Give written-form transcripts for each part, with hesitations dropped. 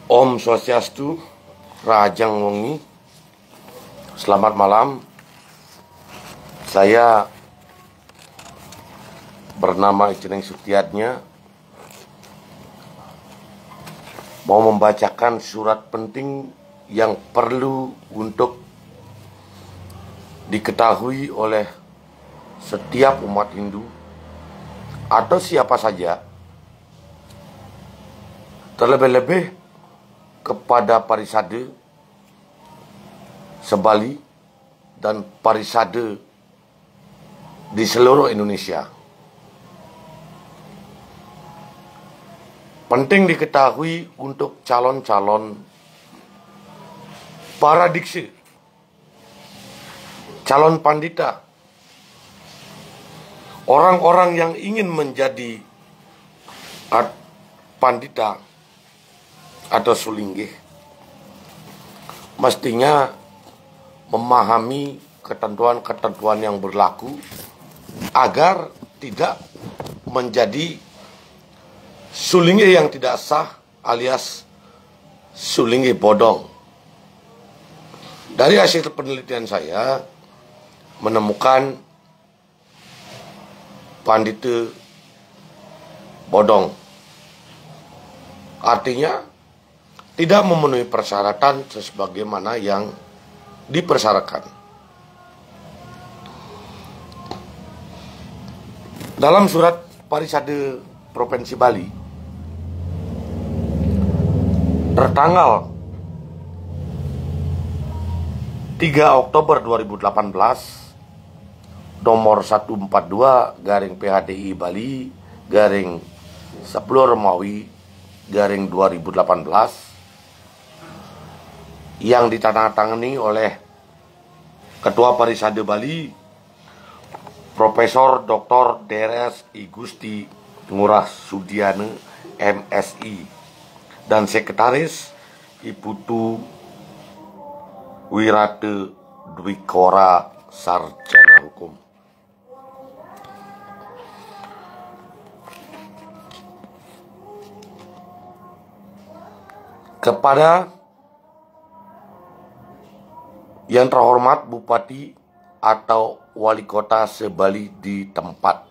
Om Swastiastu, Rajang Wengi. Selamat malam. Saya bernama Iceneng Sutiatnya, mau membacakan surat penting yang perlu untuk diketahui oleh setiap umat Hindu atau siapa saja, terlebih-lebih kepada Parisade Sebali dan Parisade di seluruh Indonesia. Penting diketahui untuk calon-calon para diksi, calon pandita, orang-orang yang ingin menjadi pandita atau sulinggih, mestinya memahami ketentuan-ketentuan yang berlaku agar tidak menjadi sulinggih yang tidak sah alias sulinggih bodong. Dari hasil penelitian saya menemukan pandita bodong, artinya tidak memenuhi persyaratan sebagaimana yang dipersyaratkan. Dalam surat Parisade Provinsi Bali tertanggal 3 Oktober 2018 nomor 142/PHDI Bali _ 10 Romawi _ 2018 yang ditandatangani oleh Ketua Parisade Bali Profesor Dr. Drs. I Gusti Ngurah Sudiana MSI dan Sekretaris Ibu Tu Wirate Dwikora Sarjana Hukum. Kepada yang terhormat Bupati atau Wali Kota Sebali di tempat,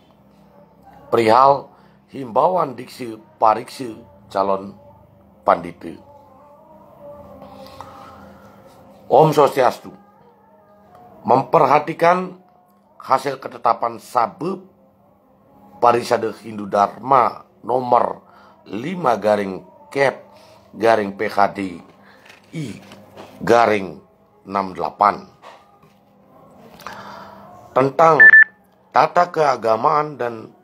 perihal himbauan diksi pariksi calon pandita. Om Swastiastu, memperhatikan hasil ketetapan Sabep Parisade Hindu Dharma nomor 5-PHDI-68 tentang tata keagamaan dan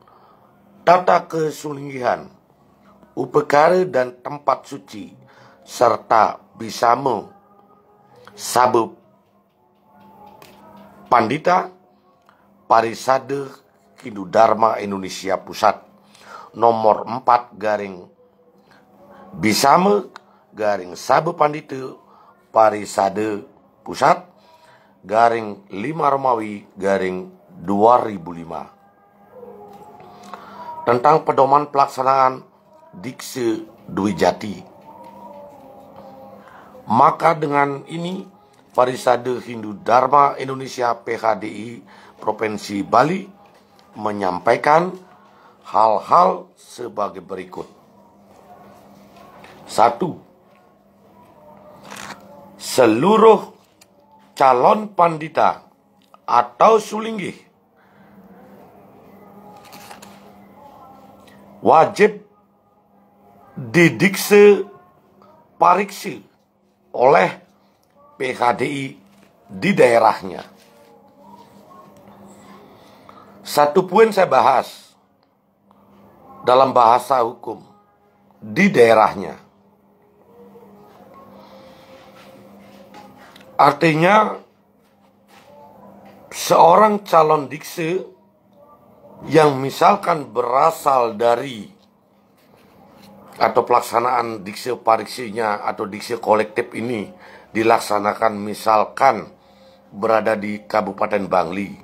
tata kesulinggihan, upekara dan tempat suci, serta bisama Sabep Pandita Parisade Hindu Dharma Indonesia Pusat nomor 4-bisama _ Sabep Pandita Parisade Pusat _ 5 Romawi _ 2005 tentang pedoman pelaksanaan diksi Dwijati. Maka dengan ini Parisade Hindu Dharma Indonesia PHDI Provinsi Bali menyampaikan hal-hal sebagai berikut. 1. Seluruh calon pandita atau sulinggih wajib didikse pariksi oleh PHDI di daerahnya. Satu poin saya bahas dalam bahasa hukum, di daerahnya. Artinya seorang calon diksi yang misalkan berasal dari atau pelaksanaan diksi pariksinya atau diksi kolektif ini dilaksanakan misalkan berada di Kabupaten Bangli.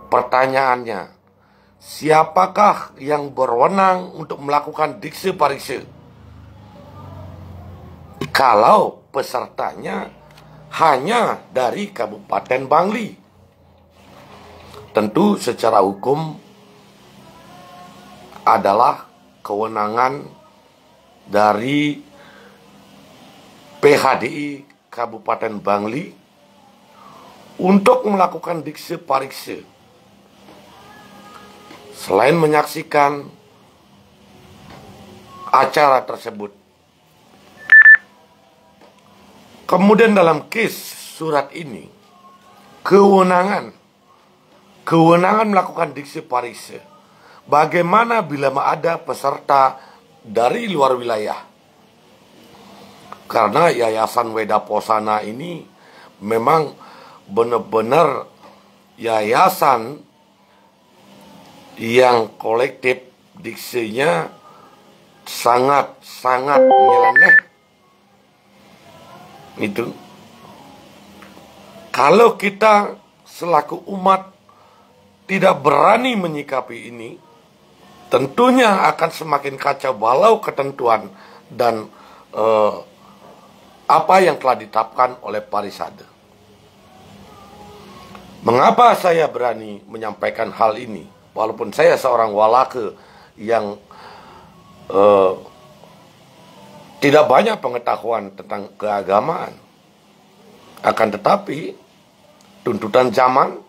Pertanyaannya, siapakah yang berwenang untuk melakukan diksi pariksi? kalau pesertanya hanya dari Kabupaten Bangli. Tentu secara hukum adalah kewenangan dari PHDI Kabupaten Bangli untuk melakukan dikse parikse. Selain menyaksikan acara tersebut, kemudian dalam case surat ini, kewenangan melakukan dikse parikse. Bagaimana bila ada peserta dari luar wilayah? Karena Yayasan Weda Posana ini memang benar-benar yayasan yang kolektif, diksinya sangat-sangat nyeleneh. Itu kalau kita selaku umat tidak berani menyikapi ini, tentunya akan semakin kacau balau ketentuan dan apa yang telah ditetapkan oleh Parisade. Mengapa saya berani menyampaikan hal ini? Walaupun saya seorang walake yang tidak banyak pengetahuan tentang keagamaan, akan tetapi tuntutan zaman,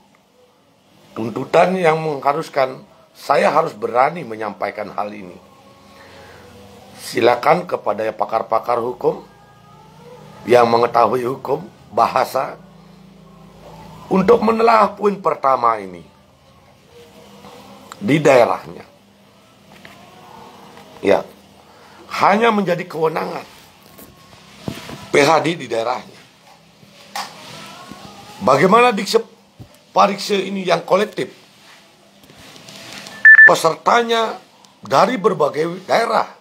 tuntutan yang mengharuskan saya harus berani menyampaikan hal ini. Silakan kepada pakar-pakar hukum yang mengetahui hukum, bahasa, untuk menelaah poin pertama ini di daerahnya. Ya, hanya menjadi kewenangan PHD di daerahnya. Bagaimana dikse parikse ini yang kolektif? Pesertanya dari berbagai daerah.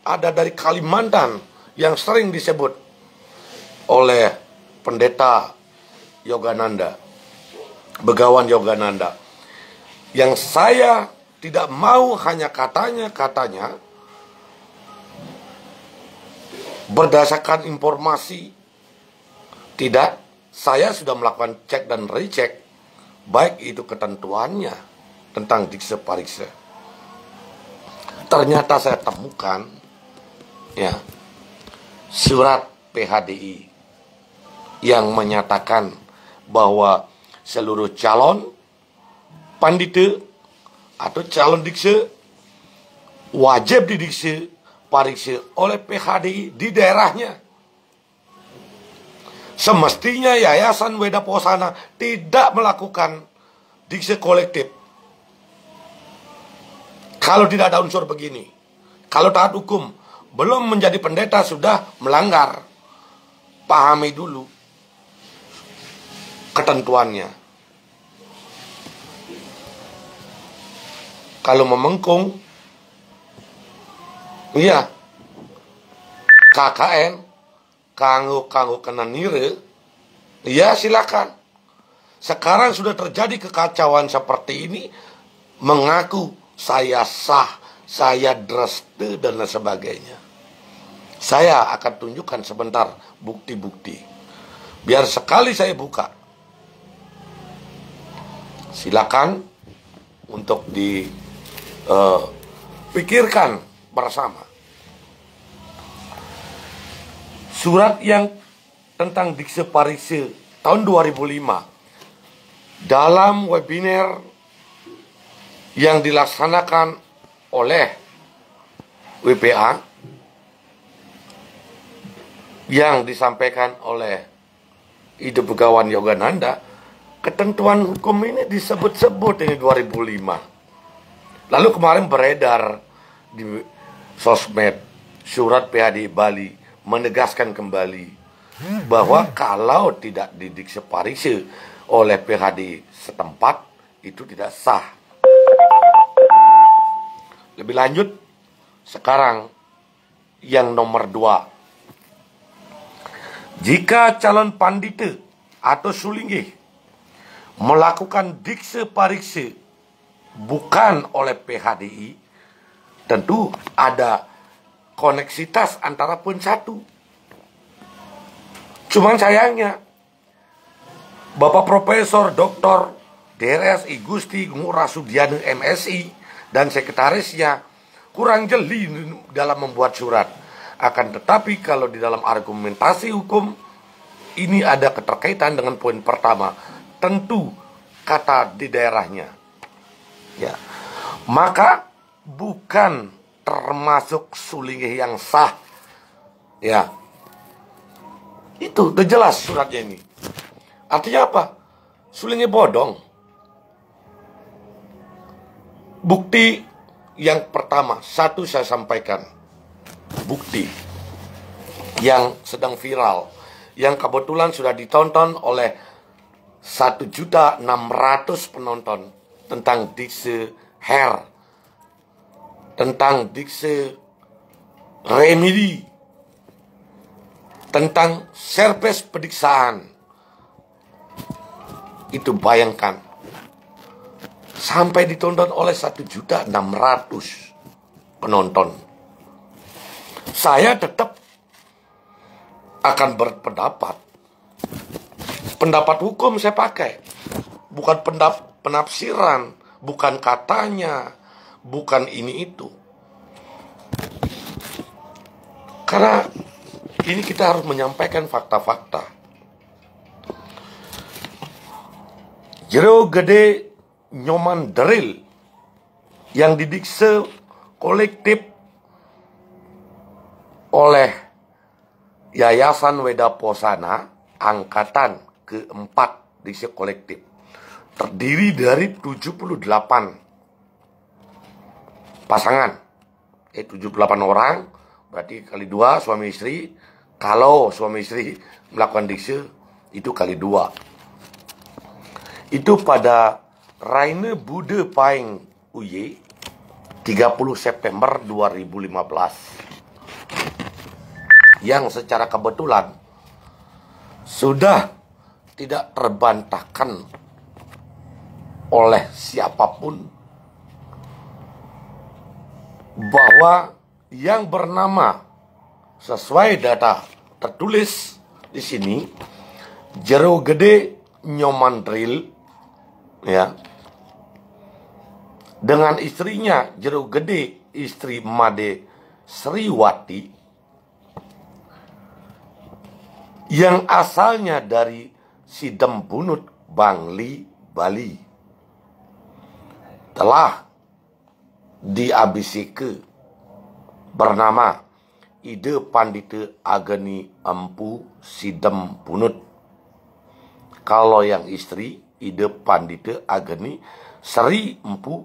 Ada dari Kalimantan yang sering disebut oleh pendeta Yogananda, Begawan Yogananda. Yang saya tidak mau hanya katanya berdasarkan informasi. Tidak, saya sudah melakukan cek dan recheck, baik itu ketentuannya tentang dikse parikse. Ternyata saya temukan ya surat PHDI yang menyatakan bahwa seluruh calon pandita atau calon dikse wajib didikse parikse oleh PHDI di daerahnya. Semestinya Yayasan Weda Posana tidak melakukan dikse kolektif kalau tidak ada unsur begini. Kalau taat hukum belum menjadi pendeta sudah melanggar, pahami dulu ketentuannya. Kalau memengkung, iya, KKN, kanggo kena nire, iya silakan. Sekarang sudah terjadi kekacauan seperti ini, mengaku saya sah, saya dreste dan lain sebagainya. Saya akan tunjukkan sebentar bukti-bukti. Biar sekali saya buka. Silakan untuk dipikirkan bersama. Surat yang tentang dikse parikse tahun 2005 dalam webinar yang dilaksanakan oleh WPA yang disampaikan oleh Ide Begawan Yogananda, ketentuan hukum ini disebut-sebut ini 2005. Lalu kemarin beredar di sosmed surat PHDI Bali menegaskan kembali bahwa kalau tidak didikse parikse oleh PHDI setempat itu tidak sah. Lebih lanjut, sekarang yang nomor 2. Jika calon pandita atau sulinggih melakukan dikse parikse bukan oleh PHDI, tentu ada koneksitas antara poin 1 Cuman sayangnya, Bapak Profesor Dr. Drs. I Gusti Ngurah Sudiana MSI dan sekretarisnya kurang jeli dalam membuat surat. Akan tetapi kalau di dalam argumentasi hukum, ini ada keterkaitan dengan poin pertama. Tentu kata di daerahnya. Ya. Maka bukan termasuk sulingih yang sah. Ya. Itu udah jelas suratnya ini. Artinya apa? Sulingih bodong. Bukti yang pertama, satu saya sampaikan. Bukti yang sedang viral, yang kebetulan sudah ditonton oleh 1.600.000 penonton, tentang diksi hair, tentang diksi remedi, tentang servis pediksaan. Itu bayangkan, sampai ditonton oleh 1.600.000 penonton. Saya tetap akan berpendapat, pendapat hukum saya pakai, bukan penafsiran, bukan katanya, bukan ini itu. Karena ini kita harus menyampaikan fakta-fakta. Jero gede nyoman drill yang didikse kolektif oleh Yayasan Weda Posana angkatan keempat dikse kolektif, terdiri dari 78 pasangan, 78 orang, berarti kali 2 suami istri. Kalau suami istri melakukan dikse, itu kali 2. Itu pada Raine Bude Paing Uye 30 September 2015, yang secara kebetulan sudah tidak terbantahkan oleh siapapun bahwa yang bernama sesuai data tertulis di sini Jero Gede Nyoman Drill, ya, dengan istrinya Jero Gede, istri Made Sriwati, yang asalnya dari Sidembunut, Bangli, Bali, telah diabisike bernama Ide Pandite Ageni Empu Sidembunut. Kalau yang istri Ide Pandite Ageni Sri Empu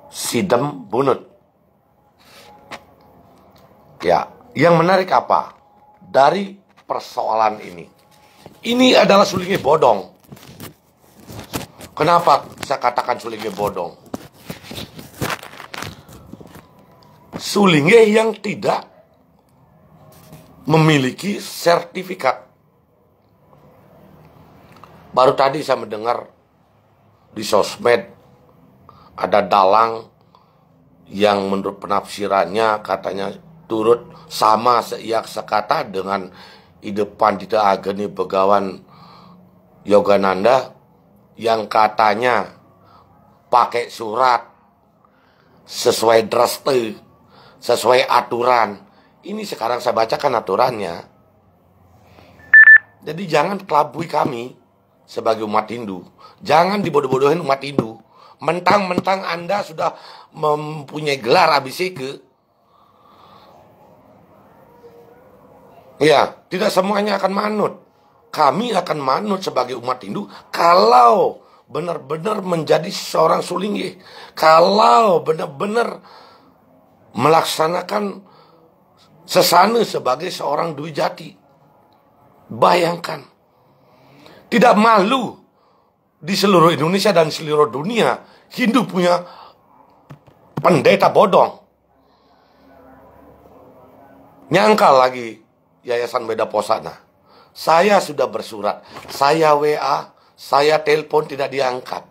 Sidembunut. Ya, yang menarik apa dari persoalan ini? Ini adalah sulingih bodong. Kenapa saya katakan sulingih bodong? Sulingih yang tidak memiliki sertifikat. Baru tadi saya mendengar di sosmed ada dalang yang menurut penafsirannya katanya turut sama seiak sekata dengan Ide Pandita Ageni Begawan Yogananda yang katanya pakai surat sesuai draste, sesuai aturan. Ini sekarang saya bacakan aturannya. Jadi jangan kelabui kami sebagai umat Hindu. Jangan dibodoh-bodohin umat Hindu. Mentang-mentang Anda sudah mempunyai gelar abisike. Ya, tidak semuanya akan manut. Kami akan manut sebagai umat Hindu kalau benar-benar menjadi seorang sulingih. Kalau benar-benar melaksanakan sesana sebagai seorang Dwi Jati. Bayangkan. Tidak malu di seluruh Indonesia dan seluruh dunia Hindu punya pendeta bodong. Nyangkal lagi Yayasan Weda Posana. Saya sudah bersurat, saya WA, saya telepon tidak diangkat.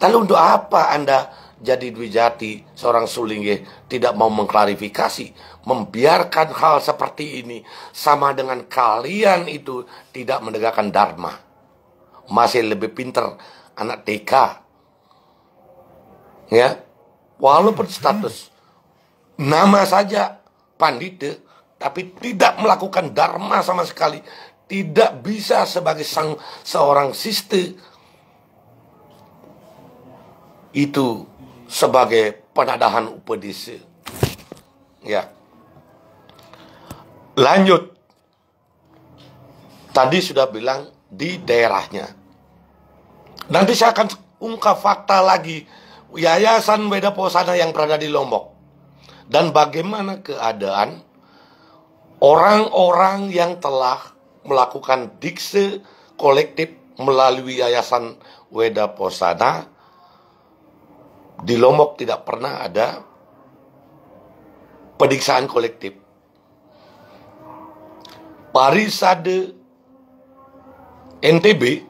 Lalu untuk apa Anda Jadi Dwijati, seorang Sulingge, tidak mau mengklarifikasi, membiarkan hal seperti ini, sama dengan kalian itu tidak menegakkan dharma. Masih lebih pinter anak TK, ya, walaupun status nama saja pandita, tapi tidak melakukan dharma sama sekali, tidak bisa sebagai seorang siste, itu sebagai penadahan upadesa. Ya, lanjut. Tadi sudah bilang di daerahnya. Nanti saya akan ungkap fakta lagi Yayasan Weda Posana yang berada di Lombok, dan bagaimana keadaan orang-orang yang telah melakukan dikse kolektif melalui Yayasan Weda Posana. Di Lombok tidak pernah ada pediksaan kolektif. Parisade NTB,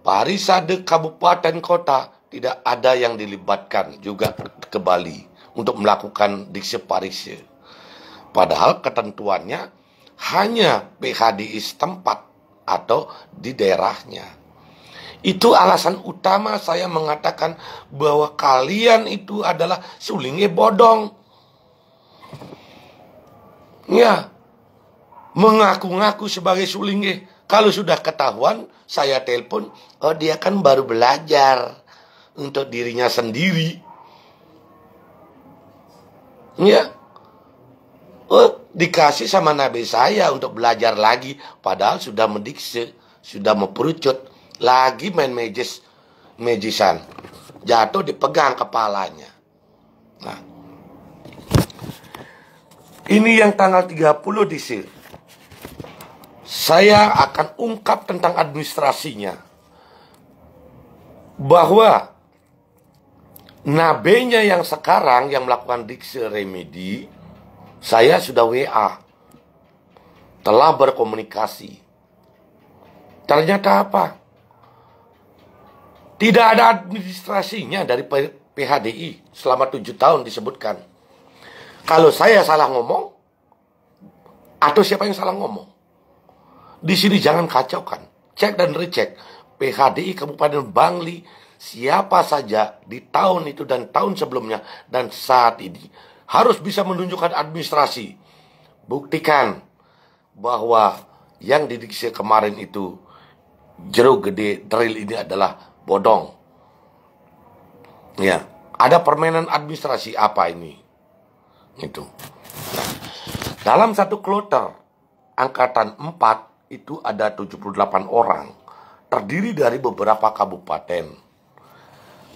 Parisade kabupaten kota, tidak ada yang dilibatkan juga ke Bali untuk melakukan dikse parise. Padahal ketentuannya hanya PHDI setempat atau di daerahnya. Itu alasan utama saya mengatakan bahwa kalian itu adalah Sulingge bodong. Ya, mengaku-ngaku sebagai Sulingge. Kalau sudah ketahuan, saya telepon, oh dia kan baru belajar untuk dirinya sendiri. Ya, oh dikasih sama nabi saya untuk belajar lagi, padahal sudah mendikse, sudah memperucut, lagi main magisan, jatuh dipegang kepalanya. Nah, ini yang tanggal 30 disir. Saya akan ungkap tentang administrasinya, bahwa nabenya yang sekarang yang melakukan dikse remedi, saya sudah WA, telah berkomunikasi. Ternyata apa? Tidak ada administrasinya dari PHDI selama 7 tahun disebutkan. Kalau saya salah ngomong, atau siapa yang salah ngomong, di sini jangan kacaukan. Cek dan recek PHDI Kabupaten Bangli, siapa saja di tahun itu dan tahun sebelumnya dan saat ini harus bisa menunjukkan administrasi. Buktikan bahwa yang didikse kemarin itu jeruk gede drill ini adalah bodong. Ya, ada permainan administrasi apa ini? Itu. Nah, dalam satu kloter angkatan 4 itu ada 78 orang, terdiri dari beberapa kabupaten.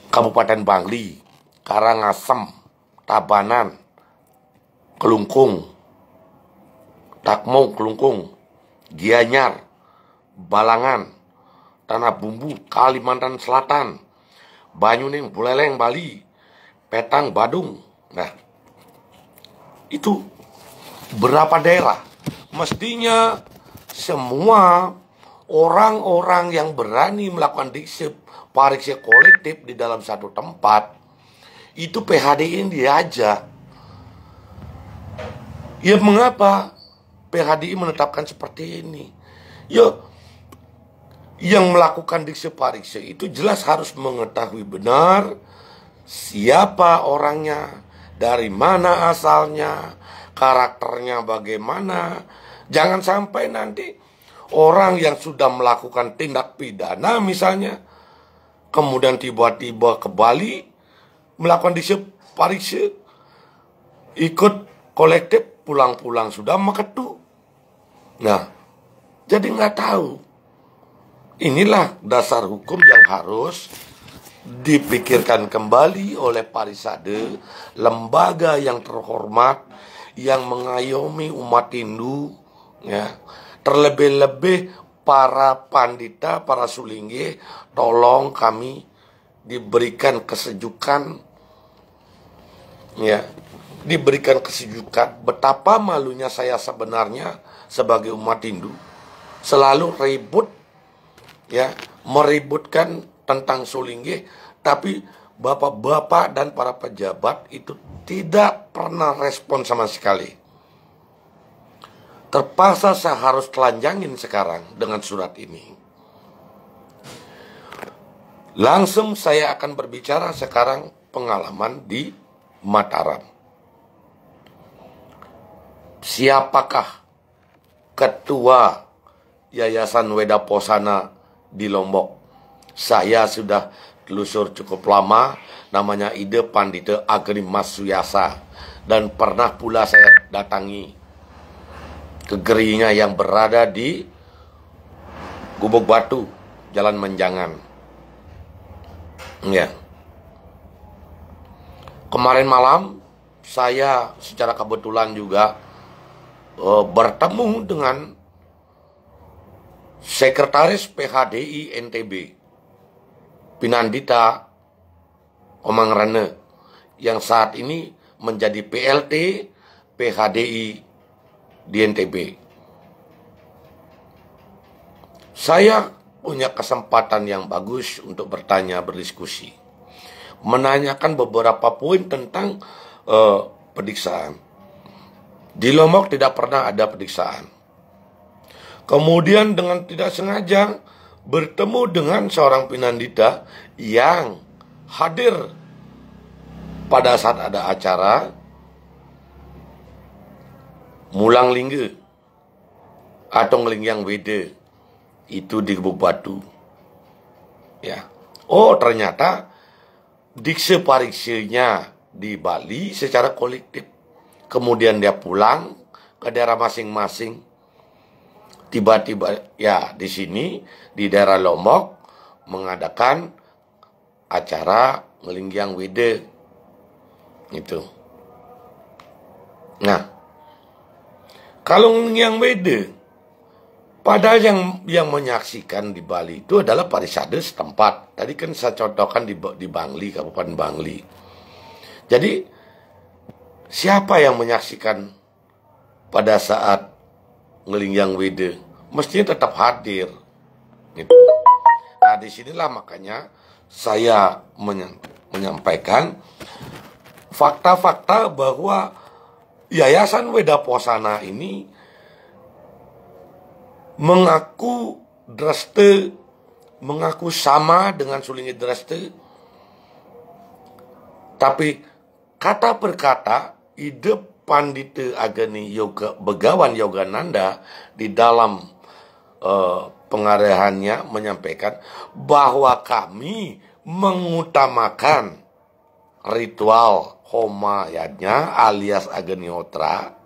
Kabupaten Bangli, Karangasem, Tabanan, Kelungkung, Takmo, Kelungkung, Gianyar, Balangan, Tanah Bumbu, Kalimantan Selatan, Banyuning, Buleleng, Bali, Petang, Badung. Nah, itu berapa daerah? Mestinya semua orang-orang yang berani melakukan dikse parikse kolektif di dalam satu tempat, itu PHDI ini diajak. Ya mengapa PHDI menetapkan seperti ini? Ya, yang melakukan dikse parikse itu jelas harus mengetahui benar siapa orangnya, dari mana asalnya, karakternya bagaimana. Jangan sampai nanti orang yang sudah melakukan tindak pidana misalnya, kemudian tiba-tiba ke Bali melakukan dikse parikse, ikut kolektif, pulang-pulang sudah meketu. Nah, jadi nggak tahu. Inilah dasar hukum yang harus dipikirkan kembali oleh Parisade, lembaga yang terhormat, yang mengayomi umat Hindu, ya. Terlebih-lebih para pandita, para Sulingge, tolong kami diberikan kesejukan, ya, diberikan kesejukan. Betapa malunya saya sebenarnya sebagai umat Hindu, selalu ribut, ya, meributkan tentang Sulingge, tapi bapak-bapak dan para pejabat itu tidak pernah respon sama sekali. Terpaksa saya harus telanjangin sekarang dengan surat ini. Langsung saya akan berbicara sekarang pengalaman di Mataram. Siapakah ketua Yayasan Weda Posana di Lombok? Saya sudah telusur cukup lama, namanya Ide Pandita Agni Mas Suyasa. Dan pernah pula saya datangi ke gerinya yang berada di Gubuk Batu, Jalan Menjangan. Ya. Kemarin malam saya secara kebetulan juga bertemu dengan Sekretaris PHDI NTB Pinandita Omangrane yang saat ini menjadi PLT PHDI di NTB. Saya punya kesempatan yang bagus untuk bertanya, berdiskusi, menanyakan beberapa poin tentang pediksaan. Di Lombok tidak pernah ada pediksaan. Kemudian dengan tidak sengaja bertemu dengan seorang Pinandita yang hadir pada saat ada acara Mulang Lingga atau Ngelingyang Wede itu di Gubuk Batu. Ya. Oh, ternyata dikse pariksenya di Bali secara kolektif. Kemudian dia pulang ke daerah masing-masing. Tiba-tiba ya di sini di daerah Lombok mengadakan acara Ngelingyang Wede itu. Nah, kalau Ngelingyang Wede, padahal yang menyaksikan di Bali itu adalah parisade setempat. Tadi kan saya contohkan di Bangli, Kabupaten Bangli. Jadi siapa yang menyaksikan pada saat Ngelingyang Wede? Mestinya tetap hadir. Gitu. Nah, disinilah makanya saya menyampaikan fakta-fakta bahwa Yayasan Weda Posana ini mengaku Dreste, mengaku sama dengan Sulingi Dreste, tapi kata per kata Ide Pandita Agni Yoga Begawan Yogananda di dalam pengarahannya menyampaikan bahwa kami mengutamakan ritual Homayanya alias Agnihotra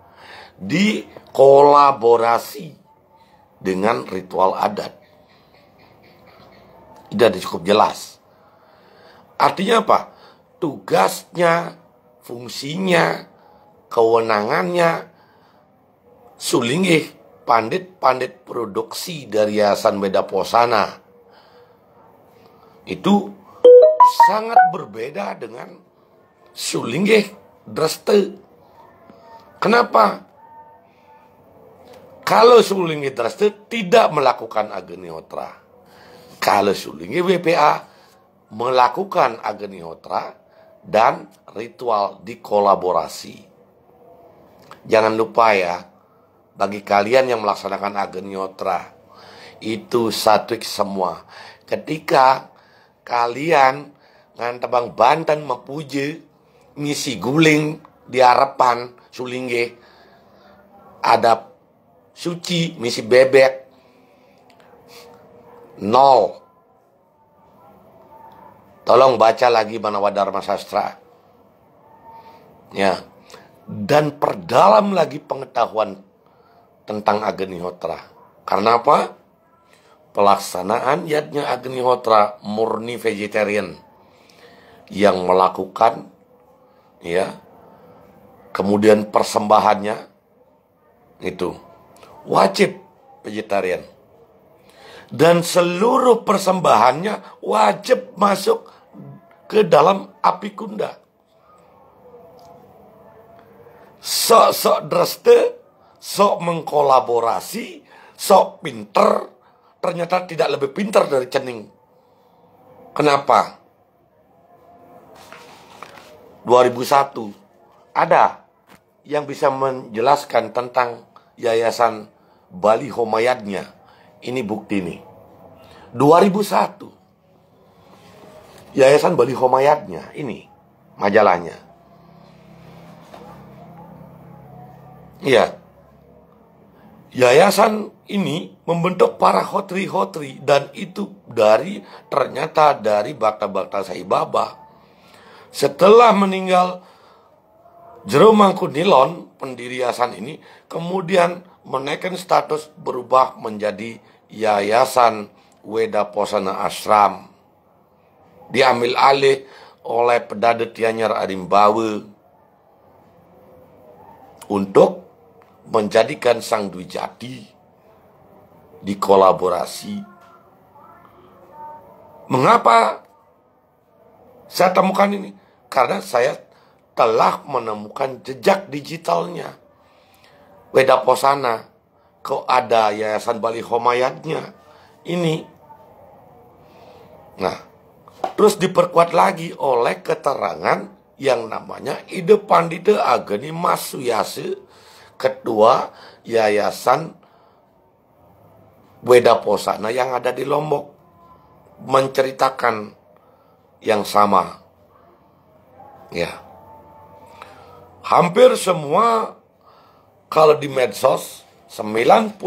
di kolaborasi dengan ritual adat. Itu cukup jelas. Artinya apa? Tugasnya, fungsinya, kewenangannya Sulinggih pandit-pandit produksi dari Yayasan Weda Posana itu sangat berbeda dengan Sulinggih Dreste. Kenapa? Kalau Sulinggih Dreste tidak melakukan Agnihotra, kalau Sulinggih WPA melakukan Agnihotra dan ritual dikolaborasi. Jangan lupa ya, bagi kalian yang melaksanakan Agnihotra, itu satu semua. Ketika kalian ngantebang Banten mepuji ngisi guling di harapan Sulinggih, ada suci misi bebek 0. Tolong baca lagi Manawadharma Sastra. Ya. Dan perdalam lagi pengetahuan tentang Agnihotra. Karena apa? Pelaksanaan yatnya Agnihotra murni vegetarian yang melakukan ya. Kemudian persembahannya itu wajib vegetarian. Dan seluruh persembahannya wajib masuk ke dalam api kunda. Sok-sok Dreste, sok mengkolaborasi, sok pinter, ternyata tidak lebih pinter dari Cening. Kenapa? 2001. Ada yang bisa menjelaskan tentang Yayasan Bali Homayadnya? Ini bukti nih. 2001. Yayasan Bali Homayadnya, ini majalahnya. Iya. Yayasan ini membentuk para hotri-hotri, dan itu ternyata dari Bhakta-Bhakta Sai Baba. Setelah meninggal Jero Mangkunilon, pendiri yayasan ini kemudian menaikkan status, berubah menjadi Yayasan Wedaposana Ashram. Diambil alih oleh Pedadet Tianyar Arimbawe untuk menjadikan Sang Dwijati dikolaborasi. Mengapa saya temukan ini? Karena saya telah menemukan jejak digitalnya Wedaposana. Kok ada Yayasan Bali Homayadnya ini? Nah, terus diperkuat lagi oleh keterangan yang namanya Ide Pandita Ageni Mas Suyase, ketua Yayasan Wedaposana yang ada di Lombok, menceritakan yang sama. Ya. Hampir semua, kalau di medsos, 99%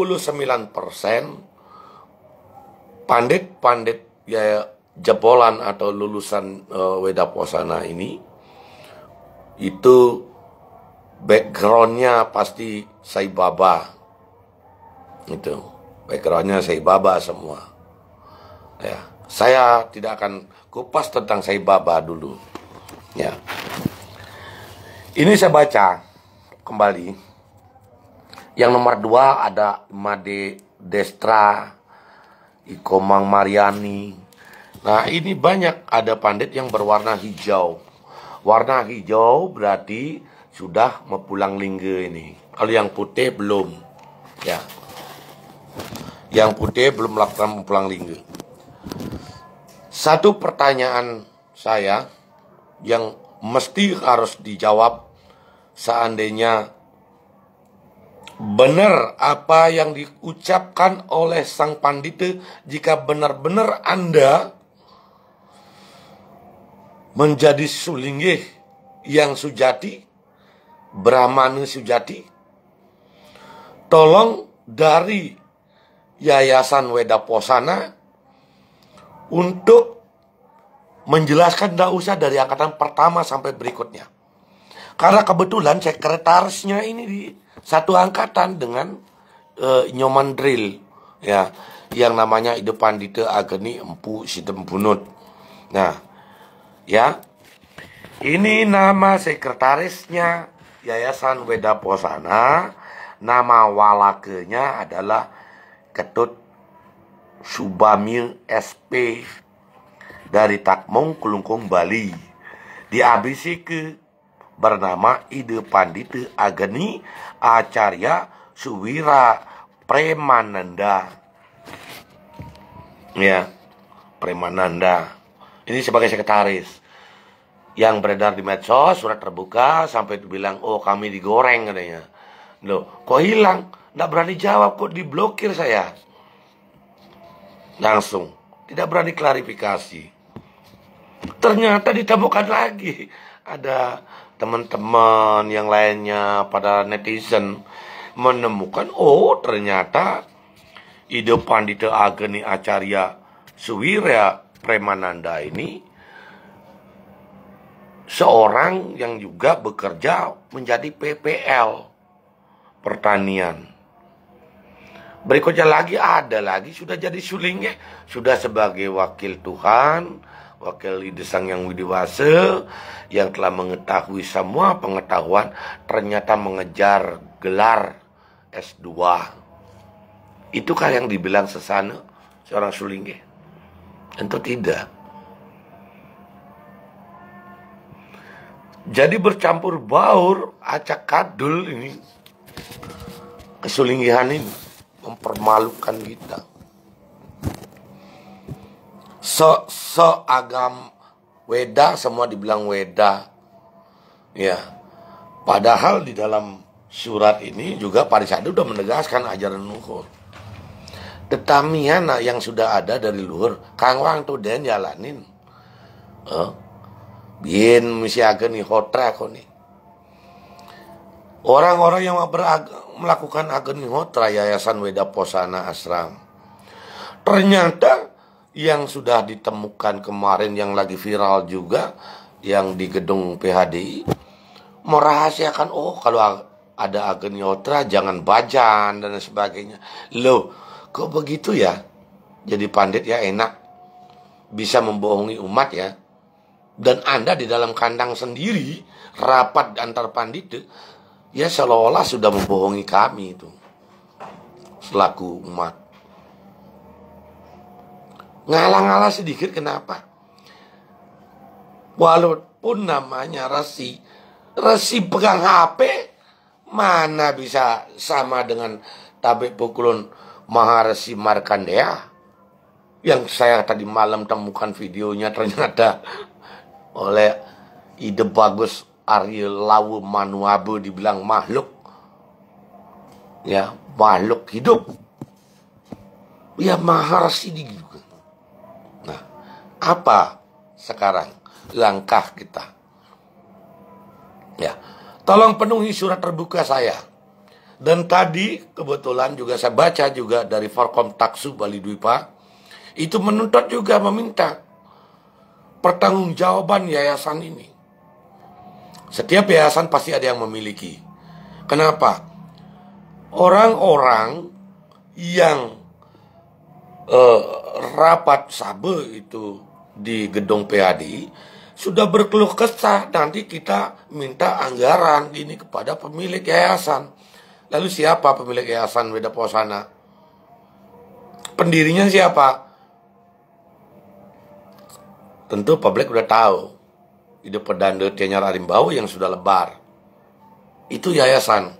pandit-pandit ya jebolan atau lulusan Wedaposana ini, itu backgroundnya pasti Sai Baba. Itu backgroundnya Sai Baba semua. Ya, saya tidak akan kupas tentang Sai Baba dulu. Ya. Ini saya baca kembali. Yang nomor 2 ada Made Destra, Ikomang Mariani. Nah, ini banyak ada pandit yang berwarna hijau. Warna hijau berarti sudah mempulang lingga ini. Kalau yang putih belum. Ya. Yang putih belum melakukan mempulang lingga. Satu pertanyaan saya yang mesti harus dijawab, seandainya benar apa yang diucapkan oleh sang pandita, jika benar-benar Anda menjadi sulinggih yang sujati, Brahmana sujati, tolong dari Yayasan Wedaposana untuk menjelaskan, tidak usah dari angkatan pertama sampai berikutnya. Karena kebetulan sekretarisnya ini di satu angkatan dengan Nyoman Drill, ya, yang namanya Ide Pandita Ageni Empu Sidembunut. Nah, ya, ini nama sekretarisnya Yayasan Wedaposana. Nama walakenya adalah Ketut Subamir SP dari Takmong Kelungkung Bali. Dihabisi ke bernama Ide Pandita Ageni Acarya Suwira Premananda. Ya, Premananda. Ini sebagai sekretaris. Yang beredar di medsos, surat terbuka, sampai dibilang, oh kami digoreng katanya. Loh, kok hilang? Nggak berani jawab, kok diblokir saya. Langsung, tidak berani klarifikasi. Ternyata ditemukan lagi. Ada teman-teman yang lainnya pada netizen menemukan, oh ternyata Ide Pandita Ageni Acarya Suwira Premananda ini seorang yang juga bekerja menjadi PPL pertanian. Berikutnya lagi ada lagi sudah jadi sulingnya, sudah sebagai wakil Tuhan, wakil Ide Sang Yang Widiwasa, yang telah mengetahui semua pengetahuan, ternyata mengejar gelar S2. Itukah yang dibilang sesana seorang sulingnya? Tentu tidak. Jadi bercampur baur, acak kadul ini, kesulinggihan ini mempermalukan kita. Seagam Weda, semua dibilang Weda. Ya, padahal di dalam surat ini juga Parisade udah menegaskan ajaran luhur. Tetamiana yang sudah ada dari luhur, kang wang tuh den jalanin. Bien misiakeun ni hotra ko nih. Orang-orang yang melakukan agen hotra Yayasan Weda Posana Ashram, ternyata yang sudah ditemukan kemarin yang lagi viral juga, yang di gedung PHDI, merahasiakan, oh kalau ada agen hotra jangan bajan dan sebagainya. Loh, kok begitu ya? Jadi pandit ya enak, bisa membohongi umat ya. Dan Anda di dalam kandang sendiri, rapat antar pandit, ya seolah-olah sudah membohongi kami itu, selaku umat. Ngalah-ngalah sedikit kenapa? Walaupun namanya resi pegang HP, mana bisa sama dengan Tabik Pukulun Maharesi Markandeya, yang saya tadi malam temukan videonya, ternyata oleh ide bagus Arya Lawu Manuabe dibilang makhluk. Ya, makhluk hidup. Ya, Maharesi juga. Nah, apa sekarang langkah kita? Ya, tolong penuhi surat terbuka saya. Dan tadi kebetulan juga saya baca juga dari Forkom Taksu Bali Dwipa, itu menuntut juga meminta pertanggungjawaban yayasan ini. Setiap yayasan pasti ada yang memiliki. Kenapa? Orang-orang yang rapat sabe itu di gedung PHDI sudah berkeluh kesah, nanti kita minta anggaran ini kepada pemilik yayasan. Lalu siapa pemilik yayasan Weda Posana? Pendirinya siapa? Tentu publik udah tahu. Ide Perdana Tianyar Arimbau yang sudah lebar. Itu yayasan.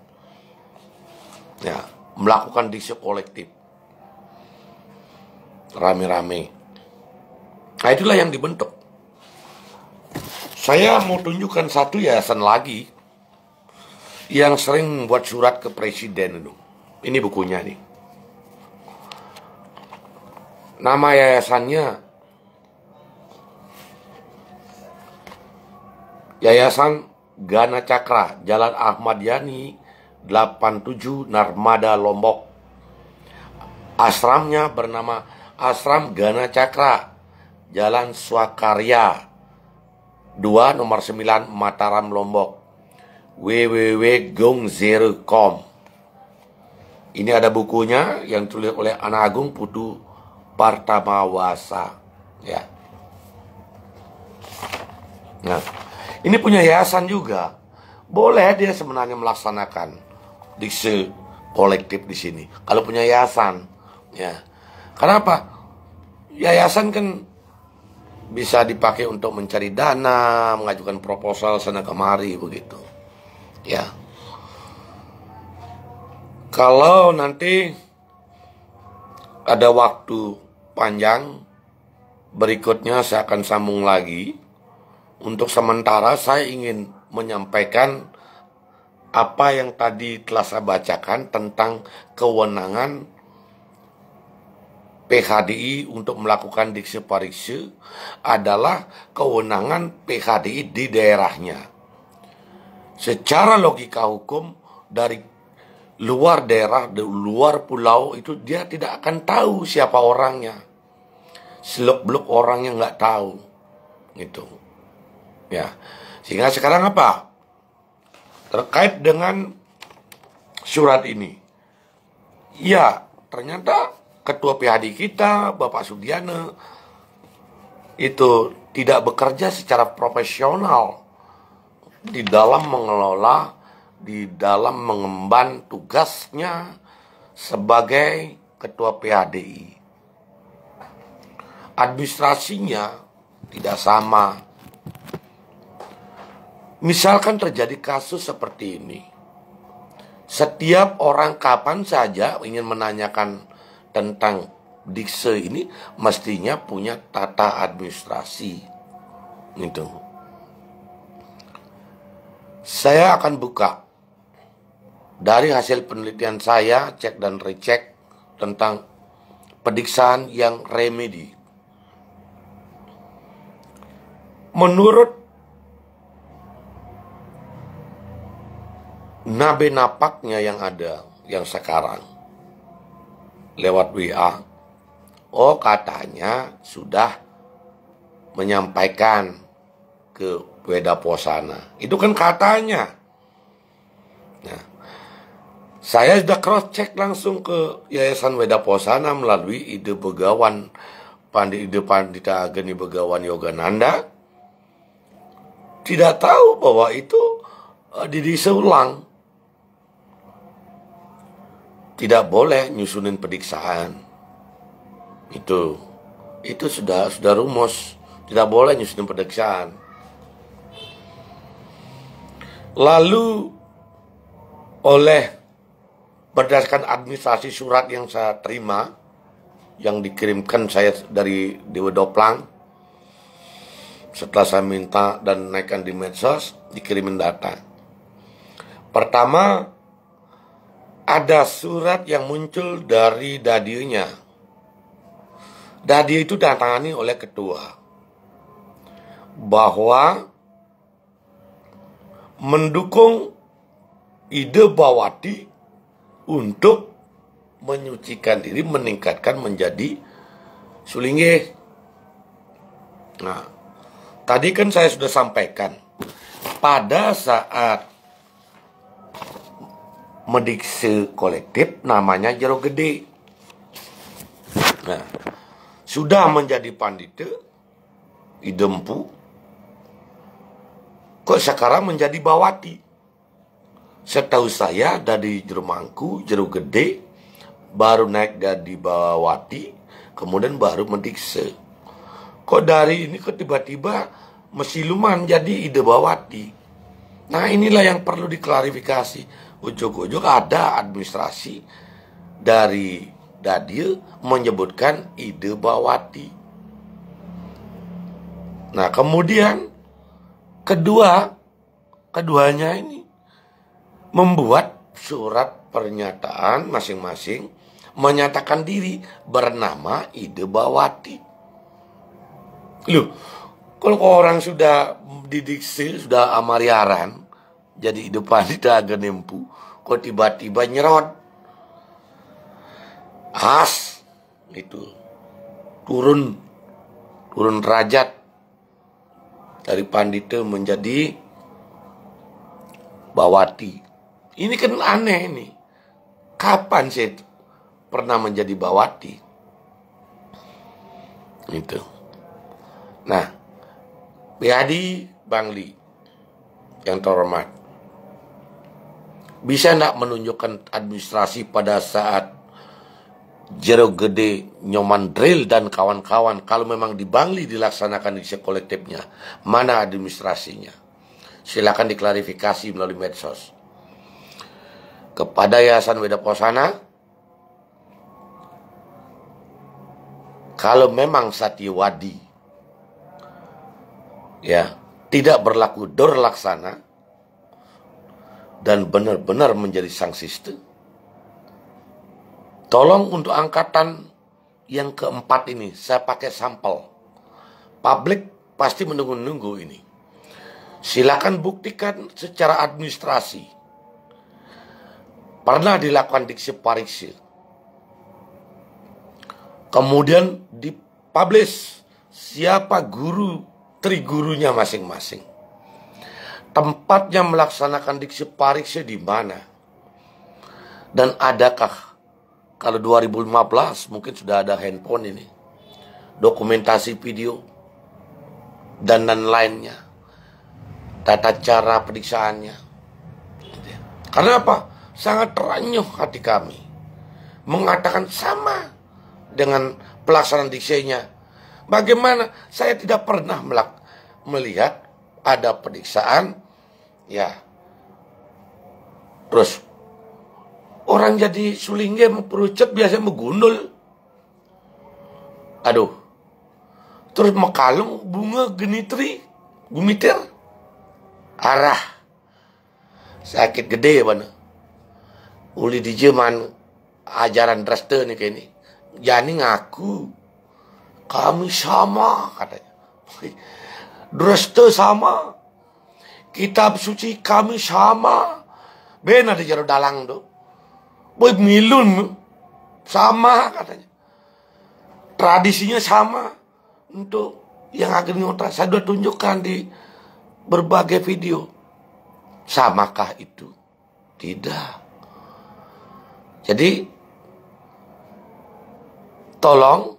Ya, melakukan diksi kolektif. Rame-rame. Nah, itulah yang dibentuk. Saya mau tunjukkan satu yayasan lagi yang sering buat surat ke presiden itu. Ini bukunya nih. Nama yayasannya Yayasan Gana Cakra, Jalan Ahmad Yani 87 Narmada Lombok. Asramnya bernama Asram Gana Cakra, Jalan Swakarya 2 nomor 9 Mataram Lombok. www.gongzero.com. Ini ada bukunya yang ditulis oleh Ana Agung Putu Partamawasa. Ya. Nah, ini punya yayasan juga. Boleh dia sebenarnya melaksanakan diksi kolektif di sini. Kalau punya yayasan, ya. Kenapa? Yayasan kan bisa dipakai untuk mencari dana, mengajukan proposal sana kemari begitu. Ya. Kalau nanti ada waktu panjang, berikutnya saya akan sambung lagi. Untuk sementara saya ingin menyampaikan apa yang tadi telah saya bacakan tentang kewenangan PHDI untuk melakukan diksi pariksa adalah kewenangan PHDI di daerahnya. Secara logika hukum, dari luar daerah, di luar pulau itu dia tidak akan tahu siapa orangnya. Seluk-beluk orangnya nggak tahu. Gitu. Ya, sehingga sekarang apa? Terkait dengan surat ini. Ya, ternyata Ketua PHD kita, Bapak Sudiana, itu tidak bekerja secara profesional di dalam mengelola, di dalam mengemban tugasnya sebagai Ketua PHDI. Administrasinya tidak sama. Misalkan terjadi kasus seperti ini. Setiap orang kapan saja ingin menanyakan tentang diksi ini, mestinya punya tata administrasi. Gitu. Saya akan buka dari hasil penelitian saya, cek dan recheck tentang pediksaan yang remedi. Menurut nabe napaknya yang ada, yang sekarang, lewat WA, katanya sudah menyampaikan ke Weda Posana. Itu kan katanya. Nah, saya sudah cross check langsung ke Yayasan Weda Posana melalui ide Begawan Pandita Ageni Begawan Yogananda. Tidak tahu bahwa itu didisa ulang. Tidak boleh nyusunin pediksaan. Itu sudah rumus. Tidak boleh nyusunin pediksaan. Lalu berdasarkan administrasi surat yang saya terima, yang dikirimkan saya dari Dewa Doplang, setelah saya minta dan naikkan di medsos, dikirimin data. Pertama, ada surat yang muncul dari dadionya. Dadio itu ditangani oleh ketua bahwa mendukung ide Bawati untuk menyucikan diri, meningkatkan menjadi sulingge. Nah, tadi kan saya sudah sampaikan, pada saat medikse kolektif namanya Jero Gede. Nah, sudah menjadi pandita idempu, kok sekarang menjadi Bawati. Setahu saya dari Jero Mangku, Jero Gede, baru naik jadi Bawati, kemudian baru mendikse. Kok dari ini kok tiba-tiba mesiluman jadi ide Bawati. Nah, inilah yang perlu diklarifikasi. Ujug-ujug ada administrasi dari Dadio menyebutkan ide Bawati. Nah, kemudian keduanya ini membuat surat pernyataan masing-masing menyatakan diri bernama ide Bawati. Loh, kalau orang sudah didiksi, sudah amariaran, jadi ide Pandita Agenempu, kok tiba-tiba nyerot. Itu turun derajat dari Pandita menjadi Bawati. Ini kan aneh ini. Kapan saya pernah menjadi Bawati? Itu. Nah, Biadi Bangli yang terhormat, bisa enggak menunjukkan administrasi pada saat Jero Gede, Nyoman Drill dan kawan-kawan, kalau memang di Bangli dilaksanakan di kolektifnya, mana administrasinya? Silakan diklarifikasi melalui medsos. Kepada Yayasan Weda Posana, kalau memang Satyawadi tidak berlaku dorlaksana dan benar-benar menjadi sang siste, tolong untuk angkatan yang keempat ini saya pakai sampel. Publik pasti menunggu-nunggu ini. Silakan buktikan secara administrasi pernah dilakukan diksi pariksi, kemudian dipublish siapa guru trigurunya masing-masing, tempatnya melaksanakan diksi pariksi di mana, dan adakah, kalau 2015 mungkin sudah ada handphone ini, dokumentasi video dan lain-lainnya, tata cara periksaannya. Karena apa? Sangat terenyuh hati kami mengatakan sama dengan pelaksanaan diksinya. Bagaimana saya tidak pernah melihat ada periksaan, terus orang jadi sulingge memperucut biasanya megundul. Terus mekalung bunga genitri, gumitir, arah. Sakit gede mana. Uli di zaman ajaran Dreste nih kayak ini. Jadi ngaku kami sama katanya. Dreste sama. Kitab suci kami sama. Benar di jero dalang tuh. Boy milun sama katanya. Tradisinya sama. Untuk yang Agni-Hotra saya sudah tunjukkan di berbagai video. Samakah itu? Tidak. Jadi tolong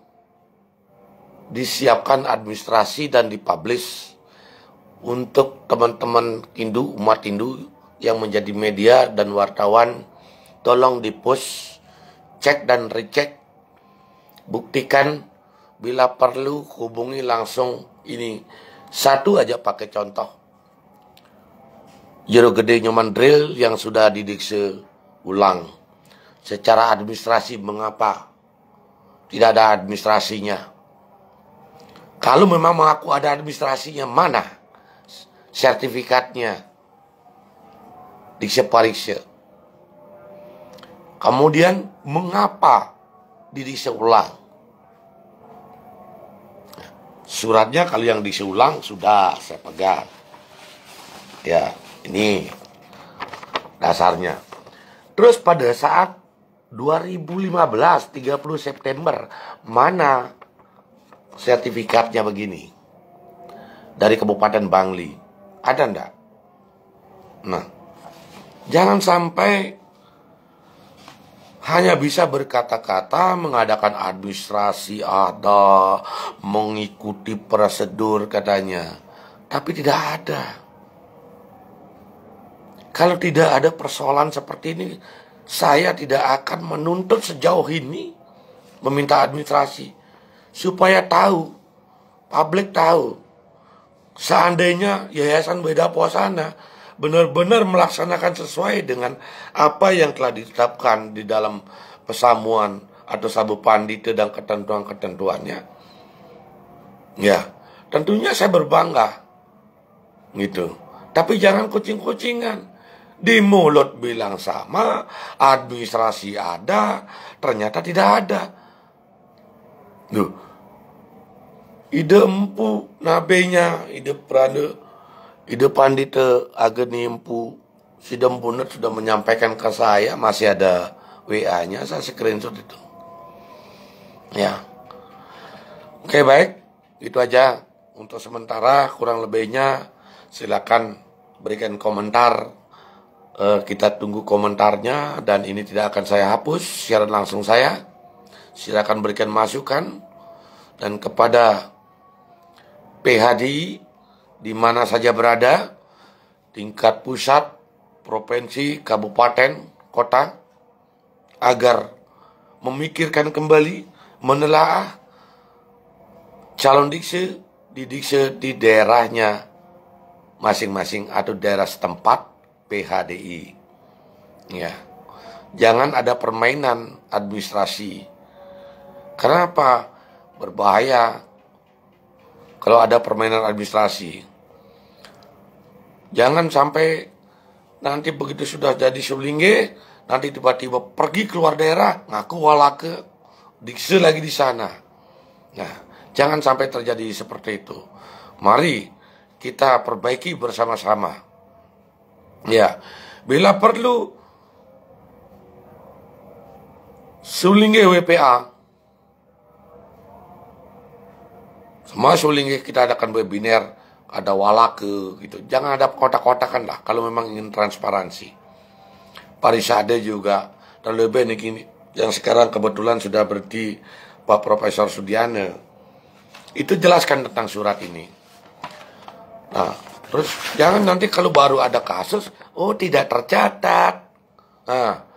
disiapkan administrasi dan dipublish untuk teman-teman Hindu, umat Hindu yang menjadi media dan wartawan. Tolong dipost, cek dan recheck, buktikan, bila perlu hubungi langsung ini. Satu aja pakai contoh. Jero Gede Nyoman Drill yang sudah didikse ulang. Secara administrasi mengapa tidak ada administrasinya? Kalau memang mengaku ada administrasinya, mana sertifikatnya? Dikse parikse. Kemudian mengapa didikse ulang? Suratnya kalau yang diisi ulang sudah saya pegang. Ya, ini dasarnya. Terus pada saat 2015 30 September mana sertifikatnya begini? Dari Kabupaten Bangli. Ada enggak? Nah, jangan sampai hanya bisa berkata-kata, mengadakan administrasi ada, mengikuti prosedur katanya. Tapi tidak ada. Kalau tidak ada persoalan seperti ini, saya tidak akan menuntut sejauh ini meminta administrasi. Supaya tahu, publik tahu. Seandainya Yayasan Beda Puasana benar-benar melaksanakan sesuai dengan apa yang telah ditetapkan di dalam pesamuan atau sabu pandita dan ketentuan-ketentuannya, ya tentunya saya berbangga gitu. Tapi jangan kucing-kucingan. Di mulut bilang sama, administrasi ada, ternyata tidak ada. Duh, ide empu nabenya, ide prana, ide pandita Agni Empu Sidempunet sudah menyampaikan ke saya, masih ada WA-nya, saya screenshot itu. Ya. Oke, baik. Itu aja untuk sementara, kurang lebihnya silakan berikan komentar. Kita tunggu komentarnya dan ini tidak akan saya hapus siaran langsung saya. Silakan berikan masukan dan kepada PHDI di mana saja berada, tingkat pusat, provinsi, kabupaten, kota, agar memikirkan kembali, menelaah calon dikse di daerahnya masing-masing atau daerah setempat PHDI. Ya. Jangan ada permainan administrasi. Kenapa? Berbahaya kalau ada permainan administrasi. Jangan sampai nanti begitu sudah jadi sulingge, nanti tiba-tiba pergi keluar daerah, ngaku walake, dikse lagi di sana. Nah, jangan sampai terjadi seperti itu. Mari kita perbaiki bersama-sama. Ya, bila perlu sulingge WPA, semua sulingge kita adakan webinar, ada walake gitu. Jangan ada kotak-kotakan lah kalau memang ingin transparansi. Parisade juga terlebih ini yang sekarang kebetulan sudah berhenti Pak Profesor Sudiana. Itu jelaskan tentang surat ini. Nah, terus jangan nanti kalau baru ada kasus, oh tidak tercatat. Nah,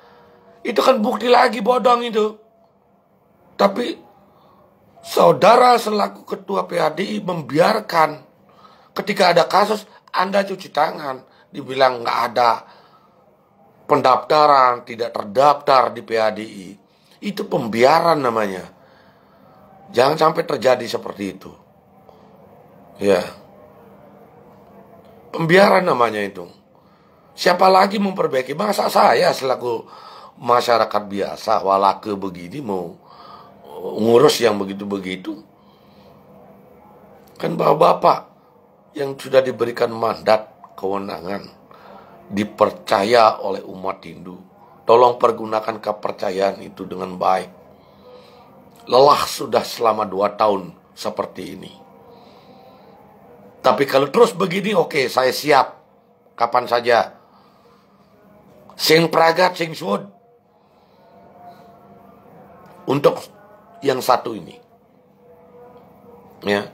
itu kan bukti lagi bodong itu. Tapi saudara selaku ketua PHDI membiarkan ketika ada kasus Anda cuci tangan, dibilang nggak ada pendaftaran, tidak terdaftar di PHDI. Itu pembiaran namanya. Jangan sampai terjadi seperti itu. Ya. Pembiaran namanya itu. Siapa lagi memperbaiki? Masa saya selaku masyarakat biasa walake begini mau ngurus yang begitu-begitu? Kan bapak-bapak yang sudah diberikan mandat, kewenangan, dipercaya oleh umat Hindu. Tolong pergunakan kepercayaan itu dengan baik. Lelah sudah selama 2 tahun seperti ini. Tapi kalau terus begini, oke, saya siap. Kapan saja. Sing pragat, sing suwud. Untuk yang satu ini. Ya.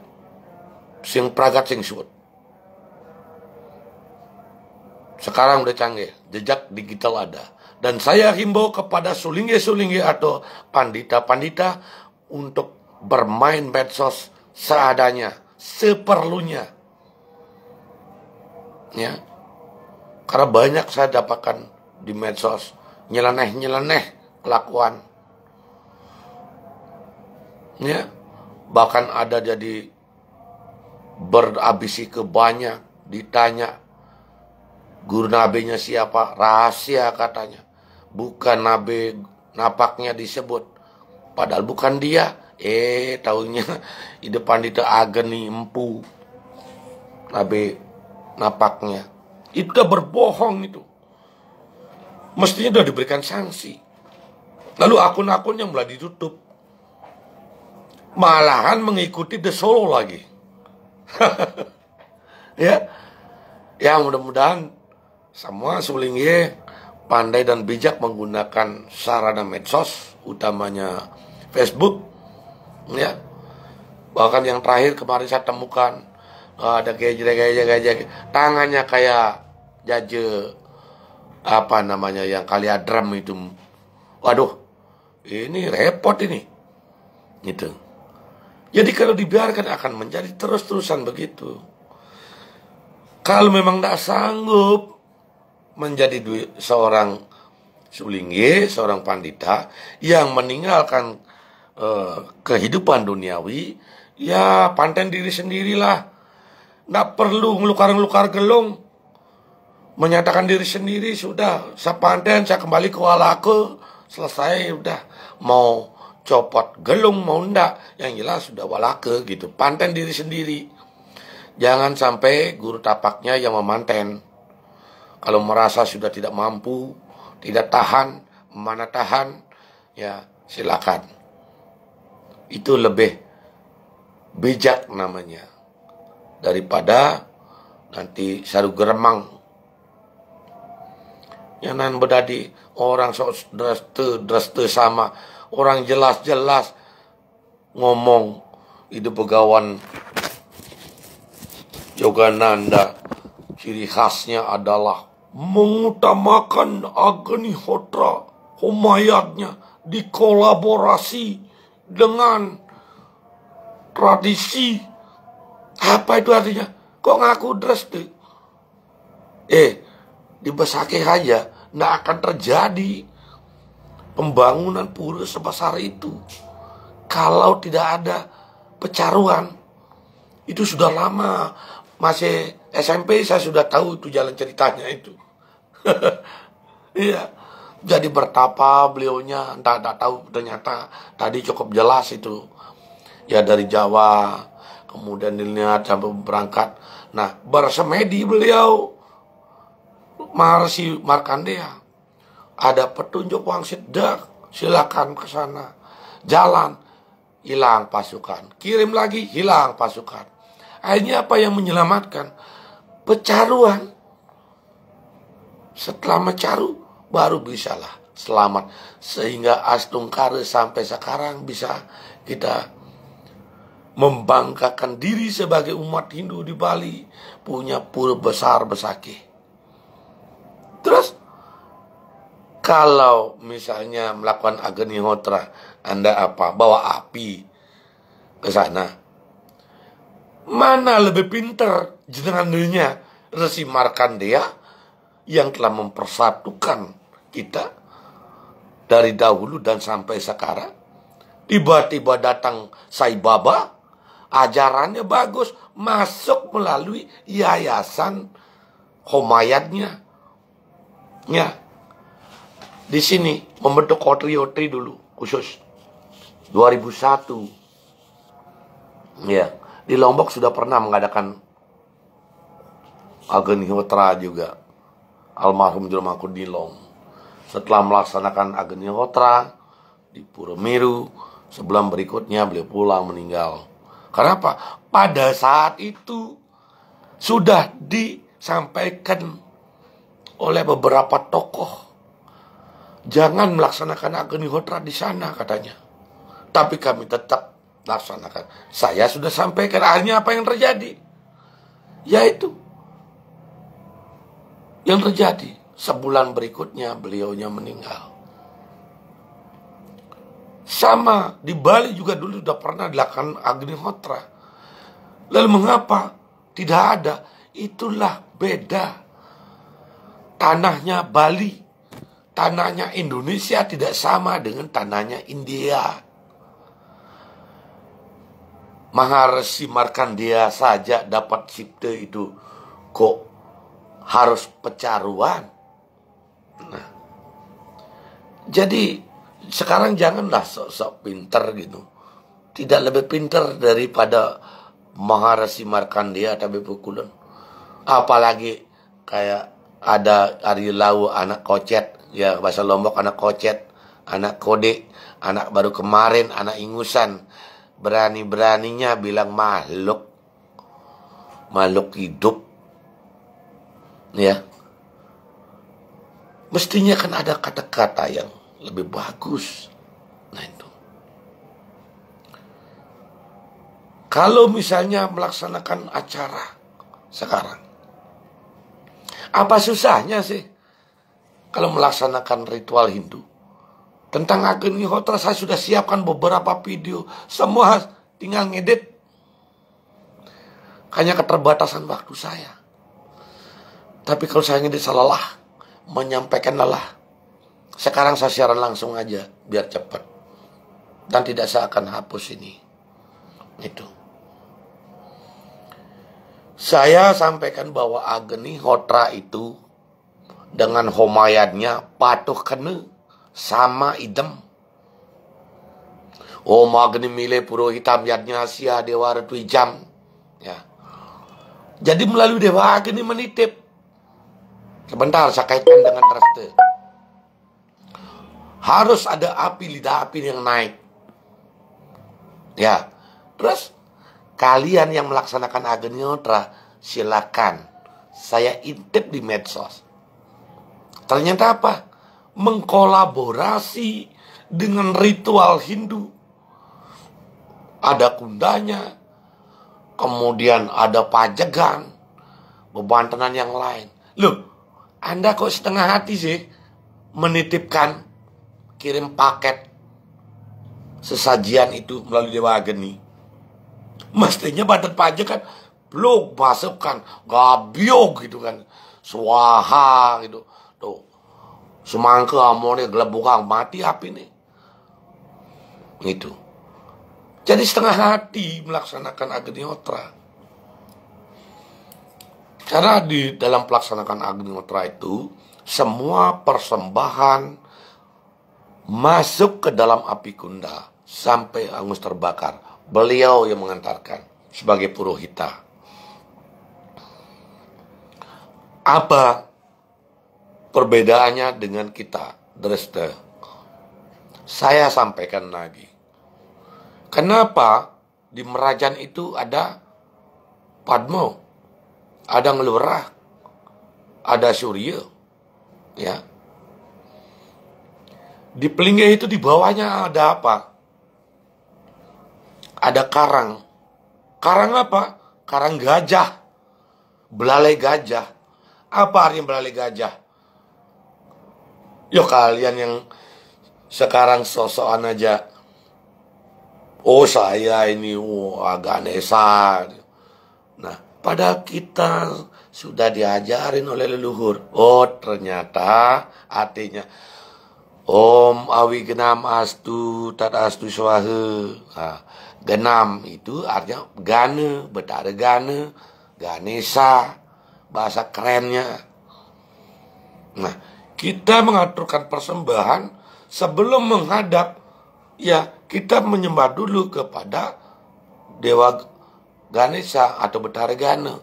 Sing pragat, sing suwud. Sekarang udah canggih. Jejak digital ada. Dan saya himbau kepada sulingge-sulingge atau pandita-pandita untuk bermain medsos seadanya, seperlunya. Ya. Karena banyak saya dapatkan di medsos nyeleneh-nyeleneh kelakuan. Ya. Bahkan ada jadi berabisi ke banyak, ditanya guru nabinya siapa, rahasia katanya. Bukan nabi, napaknya disebut. Padahal bukan dia. Taunya di depan itu ageni empu. Nabi napaknya. Itu udah berbohong itu. Mestinya udah diberikan sanksi. Lalu akun-akun yang mulai ditutup. Malahan mengikuti The Solo lagi. Ya. Ya mudah-mudahan semua sulingge pandai dan bijak menggunakan sarana medsos, utamanya Facebook. Ya. Bahkan yang terakhir kemarin saya temukan ada gajah tangannya kayak jaje apa namanya yang kaliadram itu. Waduh, ini repot ini. Gitu. Jadi kalau dibiarkan akan menjadi terus-terusan begitu. Kalau memang tidak sanggup menjadi seorang sulingge, seorang pandita yang meninggalkan kehidupan duniawi, ya panten diri sendirilah. Tidak perlu ngelukar-ngelukar gelung. Menyatakan diri sendiri sudah. Saya panten, saya kembali ke walake. Selesai, udah. Mau copot gelung, mau ndak. Yang jelas sudah walake gitu. Panten diri sendiri. Jangan sampai guru tapaknya yang memanten. Kalau merasa sudah tidak mampu, tidak tahan, mana tahan, ya silakan. Itu lebih bijak namanya. Daripada nanti saru geremang. Yang nan bedadi orang sok draste sama. Orang jelas-jelas ngomong itu pegawan Yogananda. Ciri khasnya adalah mengutamakan Agnihotra Homayatnya dikolaborasi dengan tradisi. Apa itu artinya? Kok ngaku draste? Di Besakeh aja nggak akan terjadi pembangunan pura sebesar itu kalau tidak ada pecaruan. Itu sudah lama. Masih SMP saya sudah tahu itu jalan ceritanya itu. Iya. Jadi bertapa beliaunya, entah tahu ternyata tadi cukup jelas itu. Ya dari Jawa, kemudian dilihat sampai berangkat. Nah, bersemedi beliau Maharishi Markandeya. Ada petunjuk wangsit dak, silakan ke sana. Jalan, hilang pasukan. Kirim lagi, hilang pasukan. Akhirnya apa yang menyelamatkan? Pecaruan. Setelah mencaru, baru bisalah selamat. Sehingga Astungkare sampai sekarang bisa kita membanggakan diri sebagai umat Hindu di Bali. Punya pura besar Besakeh. Terus, kalau misalnya melakukan Agnihotra, Anda apa? Bawa api ke sana. Mana lebih pintar jenengannya Resi Markandeya yang telah mempersatukan kita dari dahulu dan sampai sekarang. Tiba-tiba datang Sai Baba, ajarannya bagus, masuk melalui yayasan Homayatnya. Ya, di sini membentuk Kotri dulu khusus 2001. Ya, di Lombok sudah pernah mengadakan Agenihotra juga, almarhum Jelmaku Dilong. Setelah melaksanakan Agenihotra di Puro Meru, sebulan berikutnya beliau pulang meninggal. Karena apa? Pada saat itu sudah disampaikan oleh beberapa tokoh, jangan melaksanakan Agenihotra di sana katanya. Tapi kami tetap laksanakan. Saya sudah sampaikan, akhirnya apa yang terjadi? Yaitu yang terjadi, sebulan berikutnya beliaunya meninggal. Sama di Bali juga dulu sudah pernah dilakukan Agenihotra. Lalu mengapa tidak ada? Itulah beda. Tanahnya Bali, tanahnya Indonesia tidak sama dengan tanahnya India. Maharshi Markandeya saja dapat cipta itu, kok harus pecaruan. Nah, jadi sekarang janganlah sok-sok pinter gitu. Tidak lebih pinter daripada Maharshi Markandeya tapi pukulan. Apalagi kayak ada Ari Lau, anak kocet, ya bahasa Lombok anak kocet, anak kode, anak baru kemarin, anak ingusan. Berani-beraninya bilang makhluk hidup. Ya, mestinya kan ada kata-kata yang lebih bagus. Nah itu, kalau misalnya melaksanakan acara sekarang, apa susahnya sih kalau melaksanakan ritual Hindu? Tentang Agenihotra saya sudah siapkan beberapa video, semua tinggal ngedit. Hanya keterbatasan waktu saya. Tapi kalau saya ngedit salah, menyampaikan lelah. Sekarang saya siaran langsung aja, biar cepat. Dan tidak saya akan hapus ini. Itu. Saya sampaikan bahwa Agenihotra itu dengan Homayadnya patuh kena sama idem. Om Agni Mile Puro Hitam Yadnya Asia Dewa Retui Jam. Ya. Jadi melalui Dewa Agni menitip. Sebentar saya kaitkan dengan Treste. Harus ada api, lidah api yang naik. Ya. Terus kalian yang melaksanakan Agenihotra, silakan. Saya intip di medsos. Ternyata apa? Mengkolaborasi dengan ritual Hindu. Ada kundanya, kemudian ada pajegan, bebantenan yang lain. Loh, Anda kok setengah hati sih menitipkan, kirim paket sesajian itu melalui Dewa Agni? Mestinya badan pajak kan belum masukkan gabiok gitu kan, swaha gitu. Tuh, semangka amone gelebukang mati api nih. Itu. Jadi setengah hati melaksanakan Agenihotra. Karena di dalam pelaksanaan Agenihotra itu semua persembahan masuk ke dalam api kunda sampai hangus terbakar. Beliau yang mengantarkan sebagai purohita. Apa perbedaannya dengan kita, Dreste? Saya sampaikan lagi. Kenapa di Merajan itu ada Padmo, ada Ngelurah, ada Surya, ya. Di Pelinggih itu di bawahnya ada apa? Ada karang. Karang apa? Karang gajah. Belalai gajah. Apa artinya belalai gajah? Yo kalian yang sekarang sosokan aja. Oh saya ini Ganesha. Nah, padahal kita sudah diajarin oleh leluhur. Oh ternyata artinya Om Awi Genam Astu Tat Astu Swaha. Nah, genam itu artinya Gane, Betara Gane, Ganesha, bahasa kerennya. Nah, kita mengaturkan persembahan sebelum menghadap, ya kita menyembah dulu kepada Dewa Ganesha atau Betara Gana.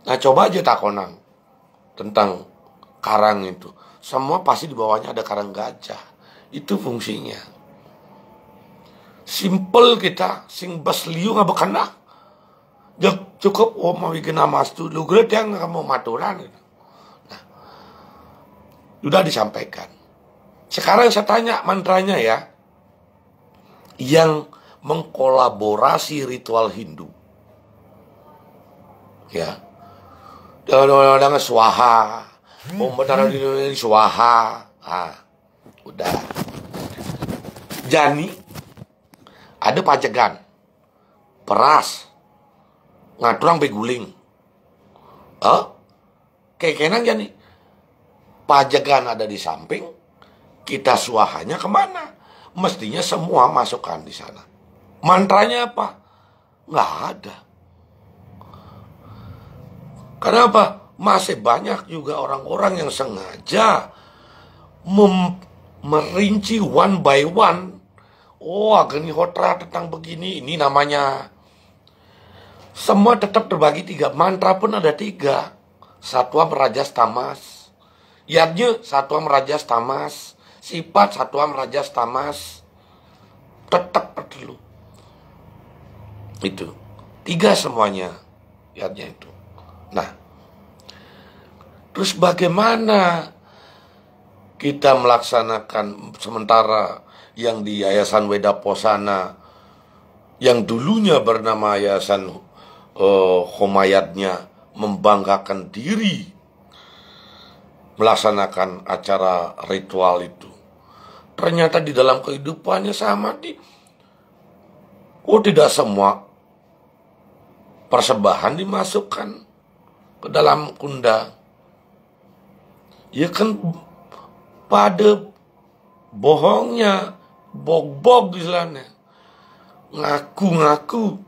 Nah coba aja takonang tentang karang itu. Semua pasti di bawahnya ada karang gajah. Itu fungsinya. Simple kita, sing bas liu nggak bekana. Cukup mau bikin nama itu, lu gede yang kamu maturan. Nah, sudah disampaikan. Sekarang saya tanya mantranya ya, yang mengkolaborasi ritual Hindu, ya, dengan swaha, Betara di swaha, udah. Jani, ada pajegan, peras, ngaturang beguling, kayak kenang Jani, pajegan ada di samping, kita swahanya kemana? Mestinya semua masukkan di sana. Mantranya apa? Nggak ada. Kenapa? Masih banyak juga orang-orang yang sengaja merinci one by one. Oh, Agnihotra tentang begini, ini namanya. Semua tetap terbagi 3. Mantra pun ada 3. Satwa Merajas Tamas. Yadnya Satwa Merajas Tamas. Sifat Satwa Merajas Tamas. Tetap dulu. Itu 3 semuanya yadnya itu. Nah, terus bagaimana kita melaksanakan sementara yang di Yayasan Weda Posana yang dulunya bernama Yayasan Homayatnya membanggakan diri melaksanakan acara ritual itu. Ternyata di dalam kehidupannya sama tidak semua persembahan dimasukkan ke dalam kunda. Ya kan pada bohongnya, bog-bog istilahnya, ngaku-ngaku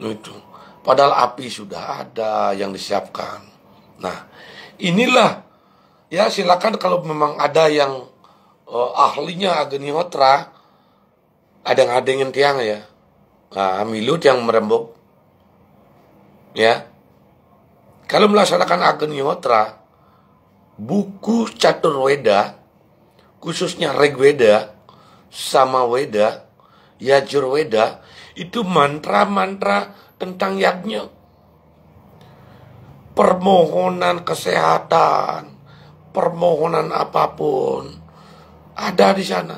itu. Padahal api sudah ada yang disiapkan. Nah, inilah ya, silakan kalau memang ada yang ahlinya Agnihotra, ada ngadengin tiang ya. Nah, milut yang merembuk. Ya. Kalau melaksanakan Agnihotra, buku Caturweda, khususnya Rigveda, Samaweda, Yajurweda, itu mantra-mantra tentang yagnya. Permohonan kesehatan, permohonan apapun ada di sana.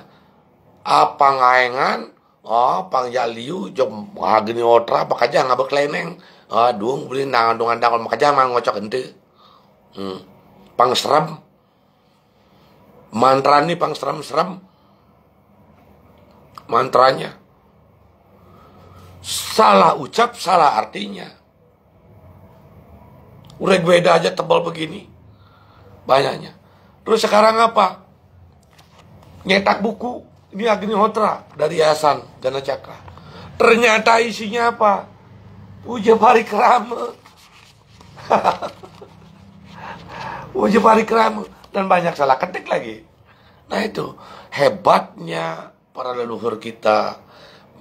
Apa ngaengan, pangjaliu jom Agnihotra pakaja ngabek leneng. Dung beli nangan makaja mang ngocok ente. Pangseram. Mantra ini pangseram-seram. Mantranya salah ucap, salah artinya. Rigveda aja tebal begini banyaknya. Terus sekarang apa? Nyetak buku. Ini Agnihotra dari Yayasan Gana Cakra. Ternyata isinya apa? Puja parikrama. Puja parikrama. Dan banyak salah ketik lagi. Nah itu hebatnya para leluhur kita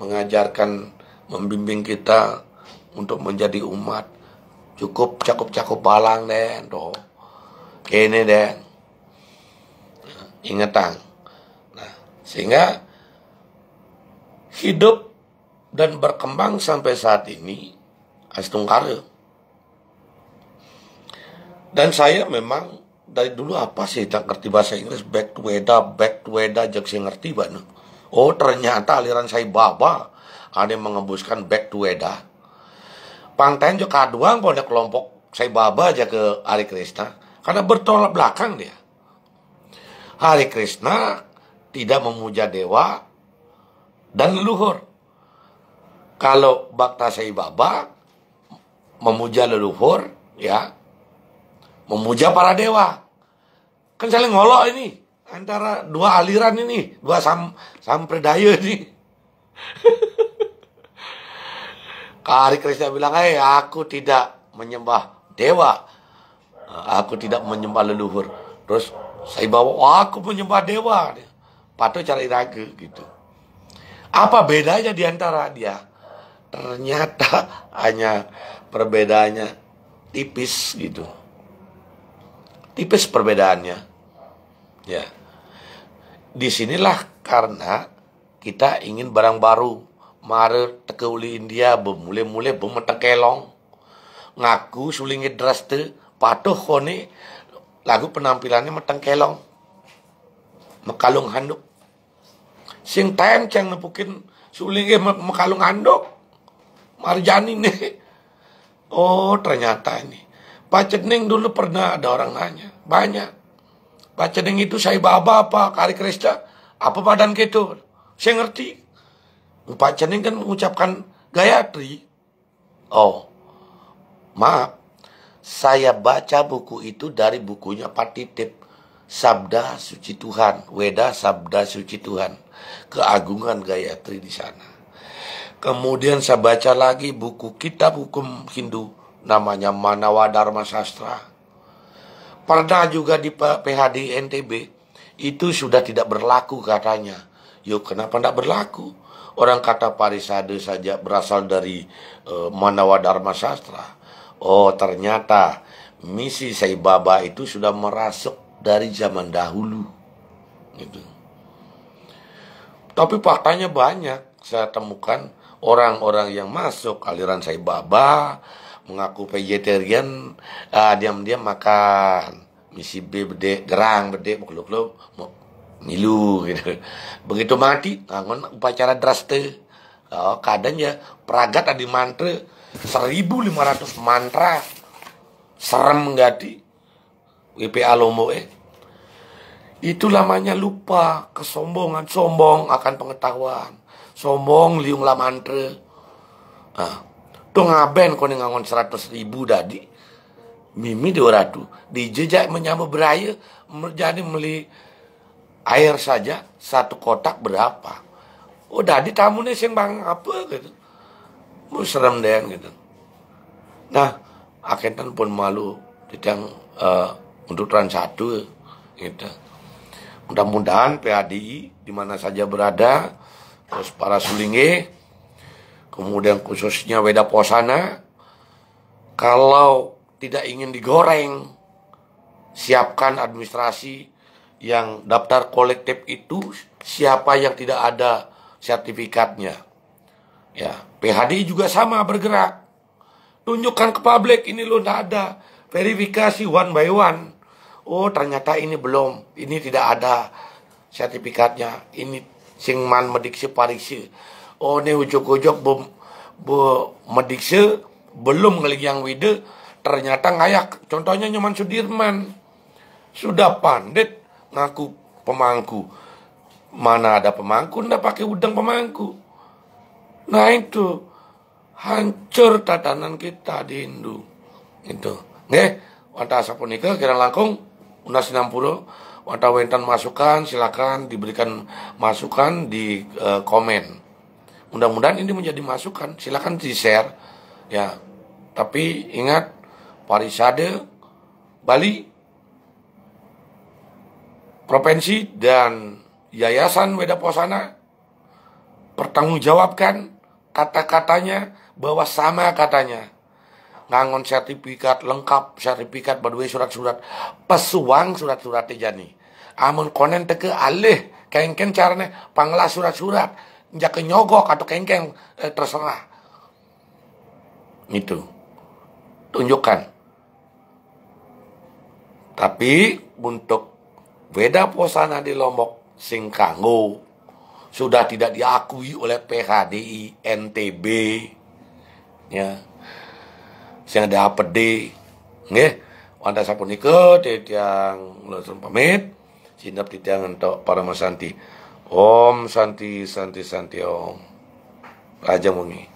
mengajarkan, membimbing kita untuk menjadi umat. Cukup cakup balang den toh. Kene den. Ingatang. Nah, sehingga hidup dan berkembang sampai saat ini Astungkara. Dan saya memang dari dulu apa sih tak ngerti bahasa Inggris, back to Weda jak saya ngerti banget. Oh ternyata aliran Sai Baba ada yang mengembuskan back to Weda. Pangtain juga kaduang pada kelompok Sai Baba aja ke Hari Krishna karena bertolak belakang dia. Hari Krishna tidak memuja dewa dan leluhur. Kalau Bhakta Sai Baba memuja leluhur, ya, memuja para dewa. Kan saling ngolok ini antara dua aliran ini, dua sampradaya ini. Hari Krishna bilang, aku tidak menyembah dewa, aku tidak menyembah leluhur. Terus saya bawa, wah, aku menyembah dewa. Patuh cari raga gitu. Apa bedanya di antara dia? Ternyata hanya perbedaannya tipis gitu. Tipis perbedaannya. Ya. Disinilah karena kita ingin barang baru. Mare teke uli India bermulai-mulai bermetekelong. Ngaku sulingi draste patuh kone lagu penampilannya metengkelong. Mekalung handuk. Sing tenceng nepukin sulingi mekalung handuk. Marjani nih. Oh, ternyata ini. Pak Cening dulu pernah ada orang nanya. Banyak. Pak Cening itu saya baba apa? Kari Krista. Apa badan gitu? Saya ngerti. Pak Cening kan mengucapkan Gayatri. Oh, maaf. Saya baca buku itu dari bukunya Pak Titip. Sabda Suci Tuhan. Weda Sabda Suci Tuhan. Keagungan Gayatri di sana. Kemudian saya baca lagi buku kitab hukum Hindu. Namanya Manawa Dharma Sastra. Pernah juga di PHD NTB. Itu sudah tidak berlaku katanya. Yuk, kenapa tidak berlaku? Orang kata Parisade saja berasal dari Manawa Dharma Sastra. Oh, ternyata misi Sai Baba itu sudah merasuk dari zaman dahulu. Gitu. Tapi faktanya banyak. Saya temukan orang-orang yang masuk aliran Sai Baba mengaku vegetarian, diam-diam makan misi B bede, gerang bede, klub milu gitu. Begitu mati ngangon upacara draste. Oh, kadang ya peragat adi mantra 1.500 mantra. Serem gadi WPA Lomo Itu namanya lupa, kesombongan, sombong akan pengetahuan. Sombong liung la mantra. Tuh ngaben kau ngangon 100.000 tadi. Mimi 200. Dijejak menyambut beraya. Jadi beli air saja. 1 kotak berapa. Oh tadi tamu nih sing bang apa gitu. Mau serem deh gitu. Nah, akhirnya pun malu. Yang untuk Trans 1 gitu. Mudah-mudahan PHDI di mana saja berada. Terus para sulinge, kemudian khususnya Weda Posana, kalau tidak ingin digoreng, siapkan administrasi yang daftar kolektif itu siapa yang tidak ada sertifikatnya. Ya, PHDI juga sama bergerak. Tunjukkan ke publik ini lo tidak ada verifikasi one by one. Oh ternyata ini belum, ini tidak ada sertifikatnya. Ini sing man mediksi pariksi. Oh ini ujuk-ujuk mediksi belum ngelik yang wide. Ternyata ngayak. Contohnya Nyoman Sudirman. Sudah pandit ngaku pemangku. Mana ada pemangku ndak pakai udang pemangku. Nah itu hancur tatanan kita di Hindu. Itu. Nggih, wanta sapunika kira langkung unas 60. Wanta wenten masukan, silakan diberikan masukan di komen. Mudah-mudahan ini menjadi masukan, silakan di-share ya. Tapi ingat Parisade Bali, provinsi dan Yayasan Weda Posana pertanggungjawabkan kata-katanya bahwa sama katanya. Ngangon sertifikat lengkap, sertifikat berdua surat-surat, pesuang surat-suratnya jani. Amun konen teke alih, kengken caranya panglah surat-surat, jaka nyogok atau kengkeng terserah. Itu, tunjukkan. Tapi untuk Weda Posana di Lombok sing kanggo sudah tidak diakui oleh PHDI NTB, ya. Sing ada APD, nggih. Wanda sapunika titiang ngulur pamit. Sinap titiang entuk para masanti. Om Santi Santi Santi Om. Raja Mungi.